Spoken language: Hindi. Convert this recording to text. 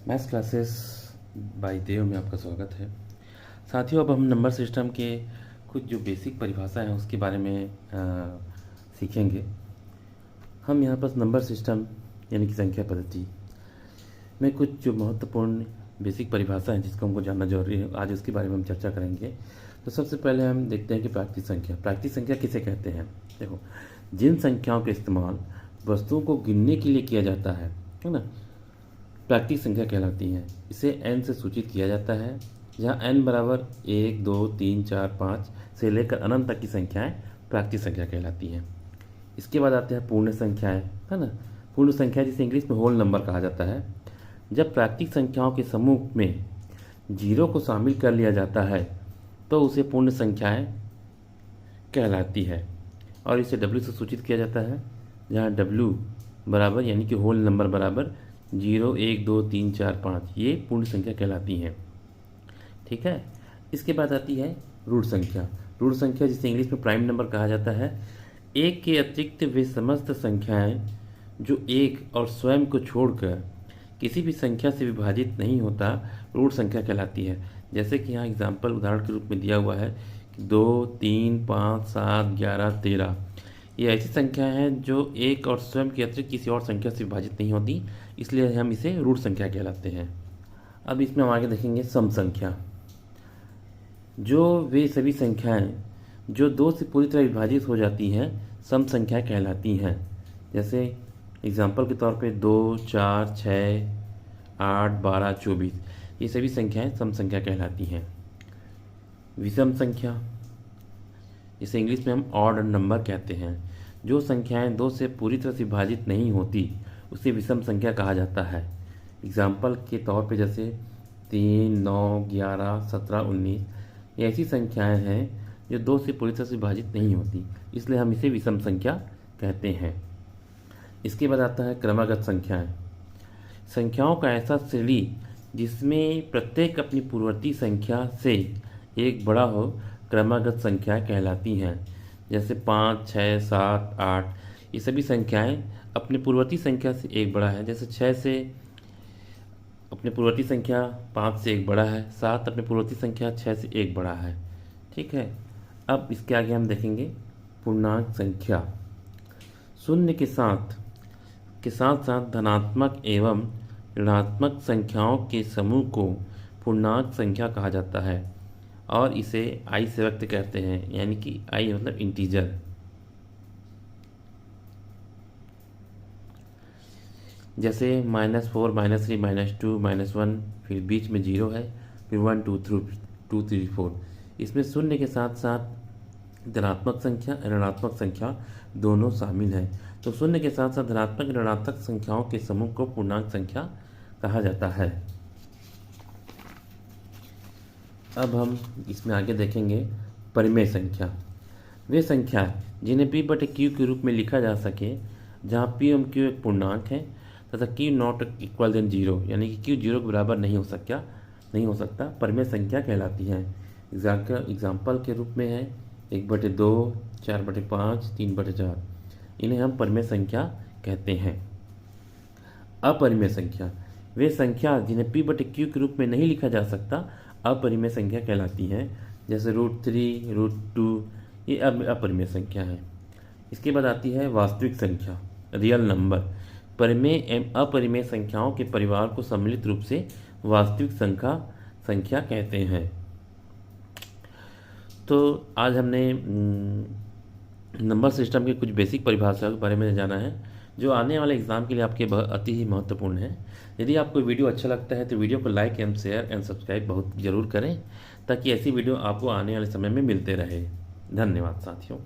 मैथ्स क्लासेस बाय देव में आपका स्वागत है। साथियों, अब हम नंबर सिस्टम के कुछ जो बेसिक परिभाषा हैं उसके बारे में सीखेंगे। हम यहाँ पर नंबर सिस्टम यानी कि संख्या पद्धति में कुछ जो महत्वपूर्ण बेसिक परिभाषा है जिसको हमको जानना जरूरी है, आज उसके बारे में हम चर्चा करेंगे। तो सबसे पहले हम देखते हैं कि प्राकृतिक संख्या किसे कहते हैं। देखो, जिन संख्याओं का इस्तेमाल वस्तुओं को गिनने के लिए किया जाता है ना, प्राकृतिक संख्या कहलाती हैं। इसे n से सूचित किया जाता है, जहाँ n बराबर 1, 2, 3, 4, 5 से लेकर अनंत तक की संख्याएं प्राकृतिक संख्या कहलाती हैं। इसके बाद आते हैं पूर्ण संख्याएं, है ना। पूर्ण संख्या जिसे इंग्लिश में होल नंबर कहा जाता है। जब प्राकृतिक संख्याओं के समूह में जीरो को शामिल कर लिया जाता है तो उसे पूर्ण संख्याएं कहलाती है और इसे W से सूचित किया जाता है, जहाँ W बराबर यानी कि होल नंबर बराबर 0, 1, 2, 3, 4, 5 ये पूर्ण संख्या कहलाती हैं। ठीक है। इसके बाद आती है रूट संख्या। रूट संख्या जिसे इंग्लिश में प्राइम नंबर कहा जाता है। एक के अतिरिक्त वे समस्त संख्याएं जो एक और स्वयं को छोड़कर किसी भी संख्या से विभाजित नहीं होता रूट संख्या कहलाती है। जैसे कि यहाँ एग्जाम्पल उदाहरण के रूप में दिया हुआ है कि 2, 3, 5, 7, 11, 13 ये ऐसी संख्याएं हैं जो एक और स्वयं के अतिरिक्त किसी और संख्या से विभाजित नहीं होती, इसलिए हम इसे रूट संख्या कहलाते हैं। अब इसमें हम आगे देखेंगे सम संख्या। जो वे सभी संख्याएं जो 2 से पूरी तरह विभाजित हो जाती हैं सम संख्या कहलाती हैं। जैसे एग्जाम्पल के तौर पे 2, 4, 6, 8, 12, 24 ये सभी संख्याएं सम संख्या कहलाती हैं। विषम संख्या इसे इंग्लिश में हम ऑड नंबर कहते हैं। जो संख्याएं 2 से पूरी तरह से विभाजित नहीं होती उसे विषम संख्या कहा जाता है। एग्जाम्पल के तौर पे जैसे 3, 9, 11, 17, 19 ये ऐसी संख्याएं हैं जो 2 से पूरी तरह से विभाजित नहीं होती, इसलिए हम इसे विषम संख्या कहते हैं। इसके बाद आता है क्रमागत संख्याएं। संख्याओं का ऐसा श्रेणी जिसमें प्रत्येक अपनी पूर्ववर्ती संख्या से एक बड़ा हो क्रमागत संख्या कहलाती हैं। जैसे 5, 6, 7, 8 ये सभी संख्याएं अपने पूर्ववर्ती संख्या से एक बड़ा है। जैसे 6 से अपने पूर्ववर्ती संख्या 5 से एक बड़ा है, 7 अपने पूर्ववर्ती संख्या 6 से एक बड़ा है। ठीक है। अब इसके आगे हम देखेंगे पूर्णांक संख्या। शून्य के साथ साथ धनात्मक एवं ऋणात्मक संख्याओं के समूह को पूर्णांक संख्या कहा जाता है और इसे i से व्यक्त करते हैं, यानी कि i मतलब इंटीजर। जैसे -4, -3, -2, -1 फिर बीच में 0 है, फिर 1, 2, 3, 4। इसमें शून्य के साथ साथ धनात्मक संख्या ऋणात्मक संख्या दोनों शामिल हैं। तो शून्य के साथ साथ धनात्मक ऋणात्मक संख्याओं के समूह को पूर्णांक संख्या कहा जाता है। अब हम इसमें आगे देखेंगे परिमेय संख्या। वे संख्याएं जिन्हें p/q के रूप में लिखा जा सके, जहां p एवं q एक पूर्णांक है तथा q नॉट इक्वल देन 0 यानी कि q 0 के बराबर नहीं हो सकता परिमेय संख्या कहलाती हैं। एग्जाम्पल के रूप में है 1/2, 4/5, 3/4 इन्हें हम परिमेय संख्या कहते हैं। अपरिमेय संख्या वे संख्या जिन्हें p/q के रूप में नहीं लिखा जा सकता अपरिमेय संख्या कहलाती हैं। जैसे √3, √2 ये अपरिमेय संख्या है। इसके बाद आती है वास्तविक संख्या रियल नंबर। परिमेय एवं अपरिमेय संख्याओं के परिवार को सम्मिलित रूप से वास्तविक संख्या कहते हैं। तो आज हमने नंबर सिस्टम के कुछ बेसिक परिभाषा के बारे में जाना है जो आने वाले एग्ज़ाम के लिए आपके अति ही महत्वपूर्ण है। यदि आपको वीडियो अच्छा लगता है तो वीडियो को like and share and subscribe बहुत ज़रूर करें ताकि ऐसी वीडियो आपको आने वाले समय में मिलते रहे। धन्यवाद साथियों।